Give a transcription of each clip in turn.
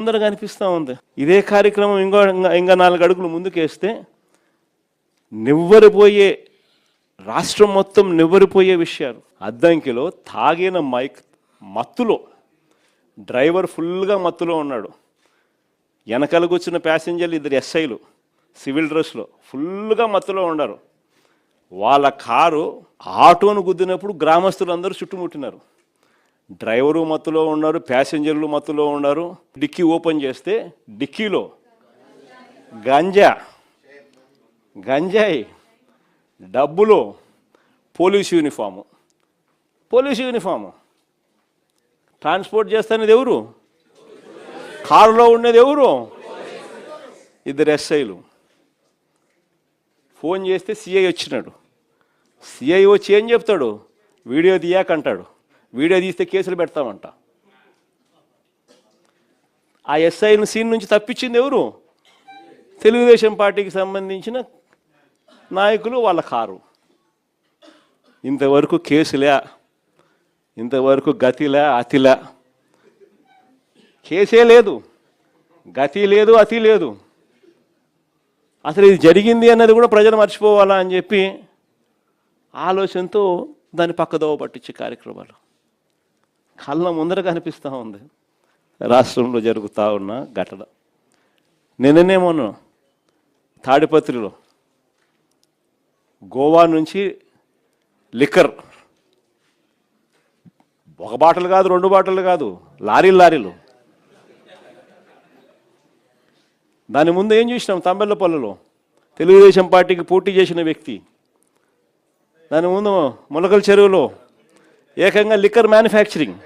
తొందరగా అనిపిస్తూ ఉంది. ఇదే కార్యక్రమం ఇంకా 4 అడుగులు ముందుకేస్తే నివ్వరిపోయే, రాష్ట్రం మొత్తం నివ్వరిపోయే విషయాలు. అద్దంకిలో తాగిన మత్తులో డ్రైవర్ ఫుల్గా మత్తులో ఉన్నాడు. వెనకాల కూర్చున్న ప్యాసింజర్లు 2 ఎస్ఐలు సివిల్ డ్రెస్లో ఫుల్గా మత్తులో ఉన్నారు. వాళ్ళ కారు ఆటోను గుద్దినప్పుడు గ్రామస్తులందరూ చుట్టుముట్టినారు. డ్రైవరు మత్తులో ఉన్నారు, ప్యాసింజర్లు మత్తులో ఉన్నారు. డిక్కీ ఓపెన్ చేస్తే డిక్కీలో గంజాయి, డబ్బులు, పోలీసు యూనిఫాము. ట్రాన్స్పోర్ట్ చేస్తున్నది ఎవరు? కారులో ఉండేది ఎవరు? 2 ఎస్ఐలు. ఫోన్ చేస్తే సిఐ వచ్చినాడు. సిఐ వచ్చి ఏం చెప్తాడు? వీడియో తీయాకంటాడు. వీడియో తీస్తే కేసులు పెడతామంట. ఆ ఎస్ఐని సీన్ నుంచి తప్పించింది ఎవరు? తెలుగుదేశం పార్టీకి సంబంధించిన నాయకులు, వాళ్ళ కారు. ఇంతవరకు కేసులే, ఇంతవరకు గతిలే, అతిలే. కేసే లేదు, గతి లేదు, అతి లేదు. అసలు ఇది జరిగింది అన్నది కూడా ప్రజలు మర్చిపోవాలా అని చెప్పి ఆలోచనతో దాన్ని పక్కదోవ పట్టించే కార్యక్రమాలు కళ్ళ ముందర కనిపిస్తూ ఉంది. రాష్ట్రంలో జరుగుతూ ఉన్న ఘటన. నిన్ననేమోను తాడిపత్రిలో గోవా నుంచి లిక్కర్, 1 బాటలు కాదు, 2 బాటలు కాదు, లారీలు. దాని ముందు ఏం చూసినాం? తంబెల్లపల్లిలో తెలుగుదేశం పార్టీకి పోటీ చేసిన వ్యక్తి, దాని ముందు ములకల చెరువులో ఏకంగా లిక్కర్ మ్యానుఫ్యాక్చరింగ్,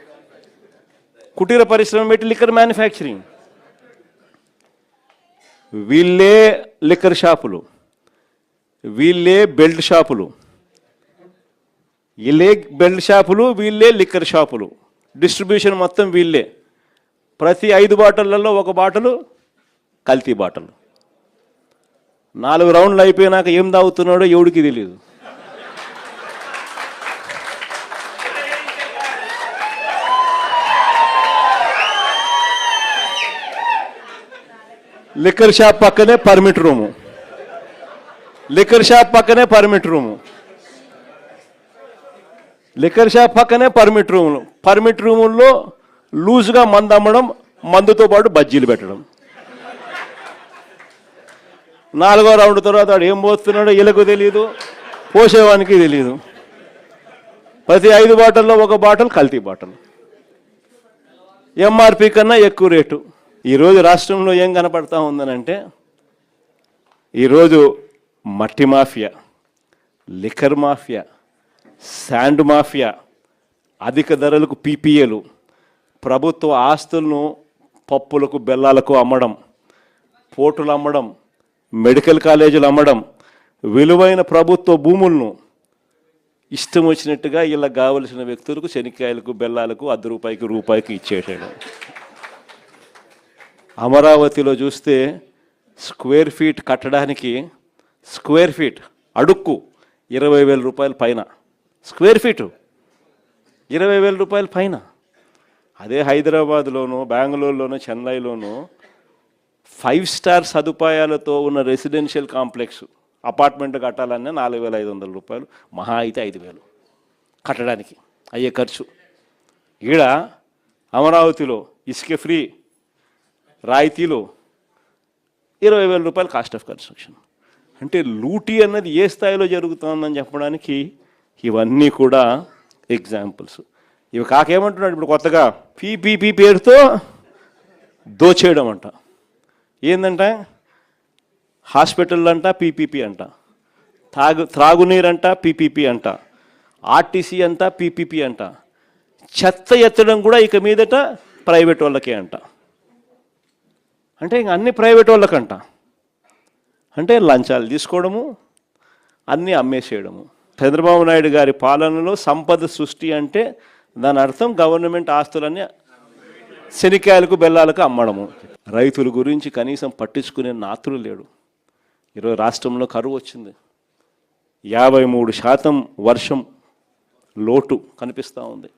కుటీర పరిశ్రమ పెట్టి లిక్కర్ మ్యానుఫ్యాక్చరింగ్. వీళ్ళే లిక్కర్ షాపులు, వీళ్ళే బెల్ట్ షాపులు, వీళ్ళే లిక్కర్ షాపులు. డిస్ట్రిబ్యూషన్ మొత్తం వీళ్ళే. ప్రతి 5 బాటళ్లలో 1 బాటలు కల్తీ బాటలు. 4 రౌండ్లు అయిపోయినాక ఏం తాగుతున్నాడో ఎవడికి తెలియదు. లిక్కర్ షాప్ పక్కనే పర్మిట్ రూము, లిక్కర్ షాప్ పక్కనే పర్మిట్ రూములు. పర్మిట్ రూముల్లో లూజ్గా మందు అమ్మడం, మందుతో పాటు బజ్జీలు పెట్టడం. 4వ రౌండ్ తర్వాత వాడు ఏం పోస్తున్నాడో వీళ్ళకు తెలియదు, పోసేవానికి తెలియదు. ప్రతి 5 బాటల్లో 1 బాటలు కల్తీ బాటలు, ఎంఆర్పి కన్నా ఎక్కువ రేటు. ఈరోజు రాష్ట్రంలో ఏం కనపడతా ఉందనంటే, ఈరోజు మట్టి mafia, liquor mafia, sand mafia, అధిక ధరలకు పీపీఏలు, ప్రభుత్వ ఆస్తులను పప్పులకు బెల్లాలకు అమ్మడం, పోర్టులు అమ్మడం, మెడికల్ కాలేజీలు అమ్మడం, విలువైన ప్రభుత్వ భూములను ఇష్టం వచ్చినట్టుగా వీళ్ళకి కావలసిన వ్యక్తులకు శనిక్కాయలకు, బెల్లాలకు, ₹1 ఇచ్చేసాడు. అమరావతిలో చూస్తే స్క్వేర్ ఫీట్ కట్టడానికి, స్క్వేర్ ఫీట్ అడుక్కు ₹20,000 పైన, స్క్వేర్ ఫీటు ₹20,000 పైన. అదే హైదరాబాద్లోనూ, బెంగళూరులోనూ, చెన్నైలోనూ 5 స్టార్ సదుపాయాలతో ఉన్న రెసిడెన్షియల్ కాంప్లెక్స్ అపార్ట్మెంట్ కట్టాలన్నా ₹4,500, మహా అయితే 5,000 కట్టడానికి అయ్యే ఖర్చు. ఈడ అమరావతిలో ఇసుక ఫ్రీ, రాయితీలు, ₹20,000 కాస్ట్ ఆఫ్ కన్స్ట్రక్షన్. అంటే లూటీ అన్నది ఏ స్థాయిలో జరుగుతుందని చెప్పడానికి ఇవన్నీ కూడా ఎగ్జాంపుల్స్. ఇవి కాకేమంటున్నాడు ఇప్పుడు కొత్తగా? పీపీపీ పేరుతో దోచేయడం అంట. ఏందంట? హాస్పిటల్ అంట పీపీపీ అంట, త్రాగునీరంట పీపీపీ అంట, ఆర్టీసీ అంట పీపీపీ అంట, చెత్త ఎత్తడం కూడా ఇక మీదట ప్రైవేట్ వాళ్ళకే అంట. అంటే ఇంక అన్ని ప్రైవేట్ వాళ్ళకంట. అంటే లంచాలు తీసుకోవడము, అన్నీ అమ్మేసేయడము. చంద్రబాబు నాయుడు గారి పాలనలో సంపద సృష్టి అంటే దాని అర్థం గవర్నమెంట్ ఆస్తులన్నీ శనికాయలకు, బెల్లాలకు అమ్మడము. రైతుల గురించి కనీసం పట్టించుకునే నాతులు లేడు. ఈరోజు రాష్ట్రంలో కరువు వచ్చింది. 53% వర్షం లోటు కనిపిస్తూ ఉంది.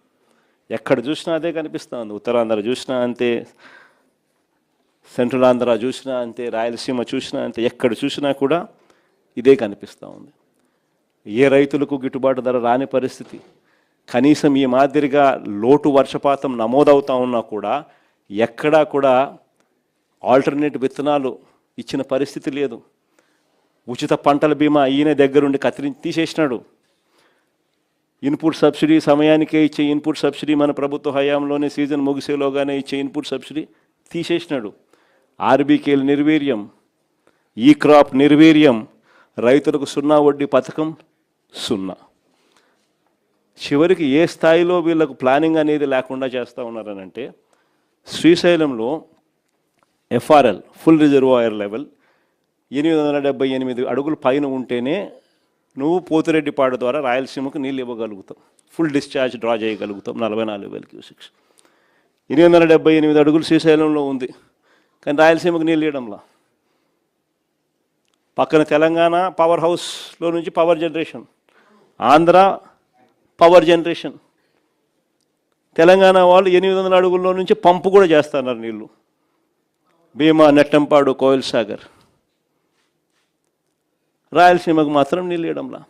ఎక్కడ చూసినా అదే కనిపిస్తూ ఉంది. ఉత్తరాంధ్ర చూసినా అంతే, సెంట్రల్ ఆంధ్ర చూసినా అంతే, రాయలసీమ చూసినా అంతే, ఎక్కడ చూసినా కూడా ఇదే కనిపిస్తూ ఉంది. ఏ రైతులకు గిట్టుబాటు ధర రాని పరిస్థితి. కనీసం ఈ మాదిరిగా లోటు వర్షపాతం నమోదవుతూ ఉన్నా కూడా ఎక్కడా కూడా ఆల్టర్నేట్ విత్తనాలు ఇచ్చిన పరిస్థితి లేదు. ఉచిత పంటల బీమా ఈయన దగ్గరుండి తీసేసినాడు. ఇన్పుట్ సబ్సిడీ సమయానికే ఇచ్చే ఇన్పుట్ సబ్సిడీ మన ప్రభుత్వ హయాంలోనే సీజన్ ముగిసేలోగానే ఇచ్చే ఇన్పుట్ సబ్సిడీ తీసేసినాడు. ఆర్బీకేలు నిర్వీర్యం, ఈ క్రాప్ నిర్వీర్యం, రైతులకు 0 వడ్డీ పథకం 0. చివరికి ఏ స్థాయిలో వీళ్ళకు ప్లానింగ్ అనేది లేకుండా చేస్తూ ఉన్నారనంటే, శ్రీశైలంలో ఎఫ్ఆర్ఎల్ ఫుల్ రిజర్వాయర్ లెవెల్ 878 అడుగులు పైన ఉంటేనే నువ్వు పోతిరెడ్డిపాడు ద్వారా రాయలసీమకు నీళ్ళు ఇవ్వగలుగుతావు, ఫుల్ డిశ్చార్జ్ డ్రా చేయగలుగుతాం 44,000 క్యూసెక్స్. 878 అడుగులు శ్రీశైలంలో ఉంది, కానీ రాయలసీమకు నీళ్ళు ఇవ్వడంలా. పక్కన తెలంగాణ పవర్ హౌస్లో నుంచి power generation, Andhra power generation. Telangana వాళ్ళు 800 అడుగుల్లో నుంచి పంపు కూడా చేస్తున్నారు నీళ్ళు, భీమా, నెట్టంపాడు, కోయిల్ సాగర్. రాయలసీమకు మాత్రం నీళ్ళు ఇవ్వడంలా.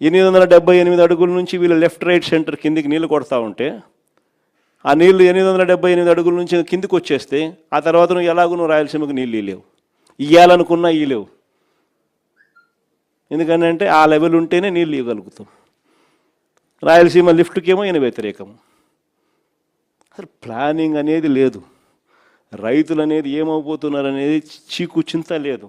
878 అడుగుల నుంచి వీళ్ళు లెఫ్ట్ రైట్ సెంటర్ కిందికి నీళ్ళు కొడతా ఉంటే, ఆ నీళ్లు 878 అడుగుల నుంచి కిందికి వచ్చేస్తే ఆ తర్వాత నువ్వు ఎలాగో రాయలసీమకు నీళ్ళు లేవు, ఇవ్వాలనుకున్నా లేవు. ఎందుకంటే ఆ లెవెల్ ఉంటేనే నీళ్ళు ఇవ్వగలుగుతాం. రాయలసీమ లిఫ్ట్కేమో ఈయన వ్యతిరేకము. అసలు ప్లానింగ్ అనేది లేదు. రైతులు అనేది ఏమవుతున్నారు అనేది చీకు చింత లేదు.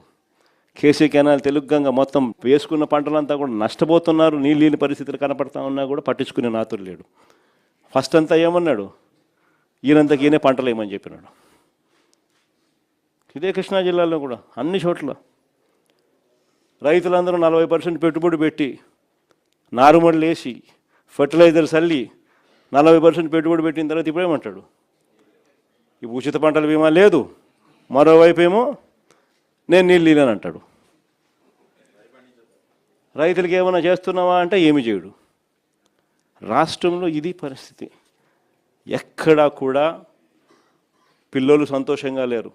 కేసీ కెనాల్, తెలుగు గంగ మొత్తం వేసుకున్న పంటలంతా కూడా నష్టపోతున్నారు. నీళ్ళు లేని పరిస్థితులు కనపడతా ఉన్నా కూడా పట్టించుకునే నాతులు లేడు. ఫస్ట్ అంతా ఏమన్నాడు, ఈయనంతకి ఈయనే పంటలు ఏమని చెప్పినాడు. ఇదే కృష్ణా జిల్లాలో కూడా అన్ని చోట్ల రైతులందరూ 40% పెట్టుబడి పెట్టి నారుమడులు వేసి ఫర్టిలైజర్స్ అల్లి 40% పెట్టుబడి పెట్టిన తర్వాత ఇప్పుడేమంటాడు, ఈ ఉచిత పంటల బీమా లేదు, మరోవైపు ఏమో నేను నీళ్ళు లేని అంటాడు. రైతులకి ఏమైనా చేస్తున్నావా అంటే ఏమి చేయడు. రాష్ట్రంలో ఇది పరిస్థితి. ఎక్కడా కూడా పిల్లలు సంతోషంగా లేరు.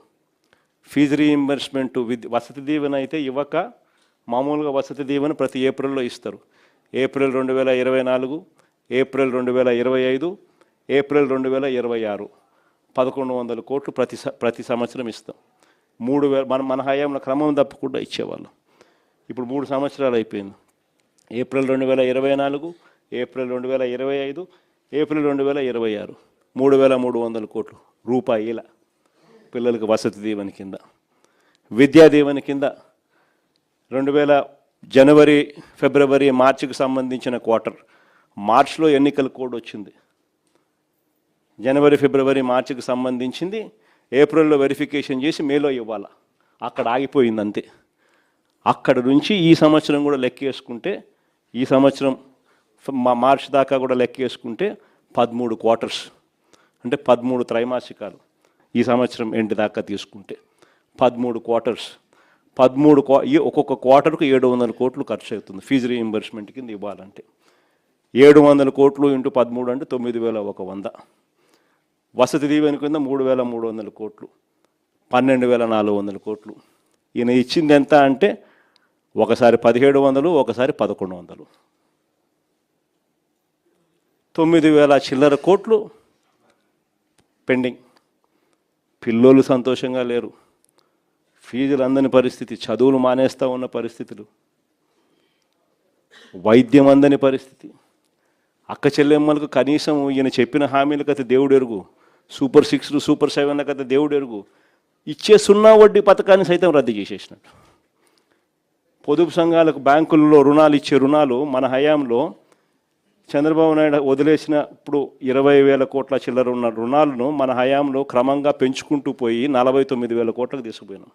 ఫీజు రీయింబర్స్మెంటు, వసతి దీవెన అయితే ఇవ్వక, మామూలుగా వసతి దీవెన ప్రతి ఏప్రిల్లో ఇస్తారు. ఏప్రిల్ 2024, ఏప్రిల్ 2025, ఏప్రిల్ 2026 1,100 కోట్లు ప్రతి సంవత్సరం ఇస్తాం. 3,000 మన హయాంలో క్రమం తప్పకుండా ఇచ్చేవాళ్ళం. ఇప్పుడు 3 సంవత్సరాలు అయిపోయింది. ఏప్రిల్ 2024, ఏప్రిల్ 2025, ఏప్రిల్ 2026 3,300 కోట్లు రూపాయల పిల్లలకు వసతి దీవెన కింద. విద్యా దీవెన కింద 2000 జనవరి, ఫిబ్రవరి, మార్చికి సంబంధించిన క్వార్టర్, మార్చిలో ఎన్నికల కోడ్ వచ్చింది. జనవరి, ఫిబ్రవరి, మార్చికి సంబంధించింది ఏప్రిల్లో వెరిఫికేషన్ చేసి మేలో ఇవ్వాలి. అక్కడ ఆగిపోయింది అంతే. అక్కడ నుంచి ఈ సంవత్సరం కూడా లెక్కేసుకుంటే, ఈ సంవత్సరం మార్చి దాకా కూడా లెక్కేసుకుంటే 13 క్వార్టర్స్, అంటే 13 త్రైమాసికాలు. ఈ సంవత్సరం ఎండ్ దాకా తీసుకుంటే 13 క్వార్టర్స్, ఒక్కొక్క క్వార్టర్కు 700 కోట్లు ఖర్చు అవుతుంది ఫీజు రీయింబర్స్మెంట్ కింద ఇవ్వాలంటే. 700 కోట్లు ఇంటూ 13 అంటే 9,100. వసతి దీవెన కింద 3,300 కోట్లు, 12,400 కోట్లు. ఈయన ఇచ్చింది ఎంత అంటే ఒకసారి 1,700, ఒకసారి 1,100, 9,000 చిల్లర కోట్లు పెండింగ్. పిల్లోళ్ళు సంతోషంగా లేరు. ఫీజులు అందని పరిస్థితి, చదువులు మానేస్తూ ఉన్న పరిస్థితులు, వైద్యం అందని పరిస్థితి. అక్క చెల్లెమ్మలకు కనీసం ఈయన చెప్పిన హామీలు కథ దేవుడు ఎరుగు, సూపర్ 6, సూపర్ 7 కథ దేవుడు ఎరుగు. ఇచ్చే 0 వడ్డీ పథకాన్ని సైతం రద్దు చేసేసినట్టు. పొదుపు సంఘాలకు బ్యాంకుల్లో రుణాలు ఇచ్చే రుణాలు మన హయాంలో చంద్రబాబు నాయుడు వదిలేసిన ఇప్పుడు 20,000 కోట్ల చిల్లర ఉన్న రుణాలను మన హయాంలో క్రమంగా పెంచుకుంటూ పోయి 49,000 కోట్లకు తీసుకుపోయినాం.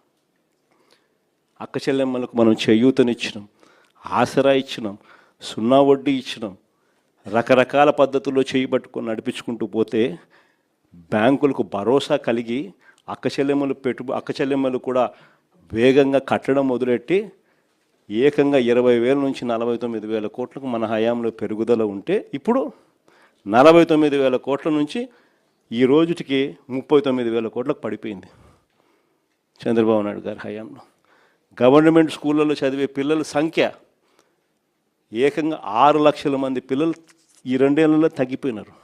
అక్క చెల్లెమ్మలకు మనం చేయూతనిచ్చినాం, ఆసరా ఇచ్చినాం, 0 వడ్డీ ఇచ్చినాం. రకరకాల పద్ధతుల్లో చేయబట్టుకొని నడిపించుకుంటూ పోతే బ్యాంకులకు భరోసా కలిగి అక్క చెల్లెమ్మలు కూడా వేగంగా కట్టడం మొదలెట్టి ఏకంగా 20,000 నుంచి 49,000 కోట్లకు మన హయాంలో పెరుగుదల ఉంటే ఇప్పుడు 49,000 కోట్ల నుంచి ఈ రోజుటికి 39,000 కోట్లకు పడిపోయింది. చంద్రబాబు నాయుడు గారి హయాంలో. గవర్నమెంట్ స్కూళ్ళలో చదివే పిల్లల సంఖ్య ఏకంగా 6 లక్షల మంది పిల్లలు ఈ 2 ఏళ్లలో తగ్గిపోయినారు.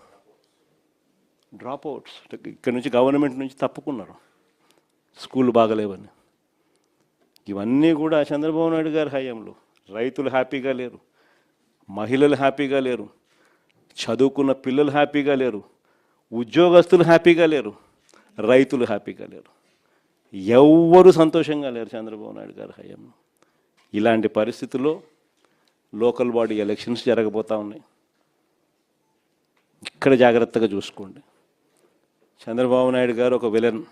డ్రాప్ అవుట్స్, ఇక్కడ నుంచి గవర్నమెంట్ నుంచి తప్పుకున్నారు స్కూల్ బాగలేవని. ఇవన్నీ కూడా చంద్రబాబు నాయుడు గారి హయాంలో. రైతులు హ్యాపీగా లేరు, మహిళలు హ్యాపీగా లేరు, చదువుకున్న పిల్లలు హ్యాపీగా లేరు, ఉద్యోగస్తులు హ్యాపీగా లేరు, రైతులు హ్యాపీగా లేరు, ఎవ్వరూ సంతోషంగా లేరు చంద్రబాబు నాయుడు గారి హయాంలో. ఇలాంటి పరిస్థితుల్లో లోకల్ బాడీ ఎలక్షన్స్ జరగబోతూ ఉన్నాయి. ఇక్కడ జాగ్రత్తగా చూసుకోండి. చంద్రబాబు నాయుడు గారు ఒక విలన్.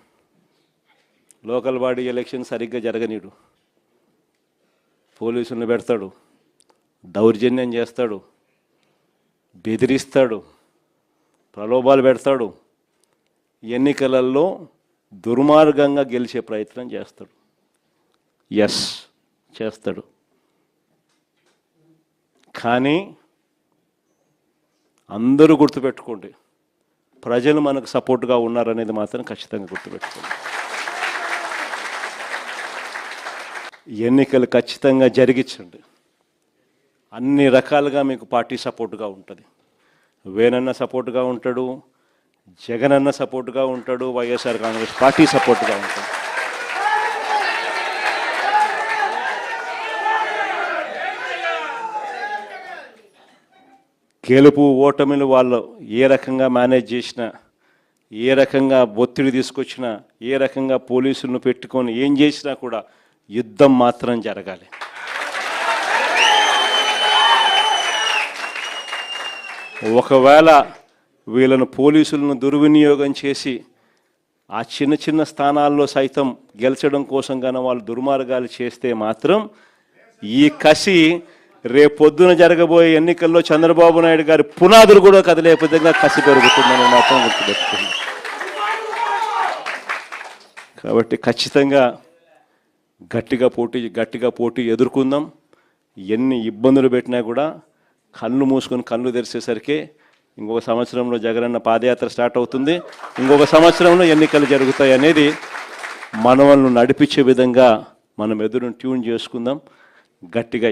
లోకల్ బాడీ ఎలక్షన్ సరిగ్గా జరగనీడు, పోలీసులను పెడతాడు, దౌర్జన్యం చేస్తాడు, బెదిరిస్తాడు, ప్రలోభాలు పెడతాడు, ఎన్నికలలో దుర్మార్గంగా గెలిచే ప్రయత్నం చేస్తాడు. ఎస్, చేస్తాడు. కానీ అందరూ గుర్తుపెట్టుకోండి, ప్రజలు మనకు సపోర్ట్గా ఉన్నారనేది మాత్రం ఖచ్చితంగా గుర్తుపెట్టుకోండి. ఎన్నికలు ఖచ్చితంగా జరిగించండి. అన్ని రకాలుగా మీకు పార్టీ సపోర్ట్గా ఉంటుంది. వేనన్న సపోర్ట్గా ఉంటాడు, జగనన్న సపోర్ట్గా ఉంటాడు, వైఎస్ఆర్ కాంగ్రెస్ పార్టీ సపోర్ట్గా ఉంటుంది. గెలుపు ఓటమిలు వాళ్ళు ఏ రకంగా మేనేజ్ చేసినా, ఏ రకంగా ఒత్తిడి తీసుకొచ్చినా, ఏ రకంగా పోలీసులను పెట్టుకొని ఏం చేసినా కూడా యుద్ధం మాత్రం జరగాలి. ఒకవేళ వీళ్ళను పోలీసులను దుర్వినియోగం చేసి ఆ చిన్న చిన్న స్థానాల్లో సైతం గెలిచడం కోసం గాన వాళ్ళు దుర్మార్గాలు చేస్తే మాత్రం ఈ కసి రేపొద్దున జరగబోయే ఎన్నికల్లో చంద్రబాబు నాయుడు గారి పునాదులు కూడా కదిలే విధంగా కసి పెరుగుతుందని మాత్రం గుర్తుపెట్టుకుంది. కాబట్టి ఖచ్చితంగా గట్టిగా పోటీ ఎదుర్కొందాం. ఎన్ని ఇబ్బందులు పెట్టినా కూడా కళ్ళు మూసుకొని కళ్ళు తెరిచేసరికి ఇంకొక సంవత్సరంలో జగనన్న పాదయాత్ర స్టార్ట్ అవుతుంది, ఇంకొక సంవత్సరంలో ఎన్నికలు జరుగుతాయి అనేది మనల్ని నడిపించే విధంగా మనం ఎదురును ట్యూన్ చేసుకుందాం. గట్టిగా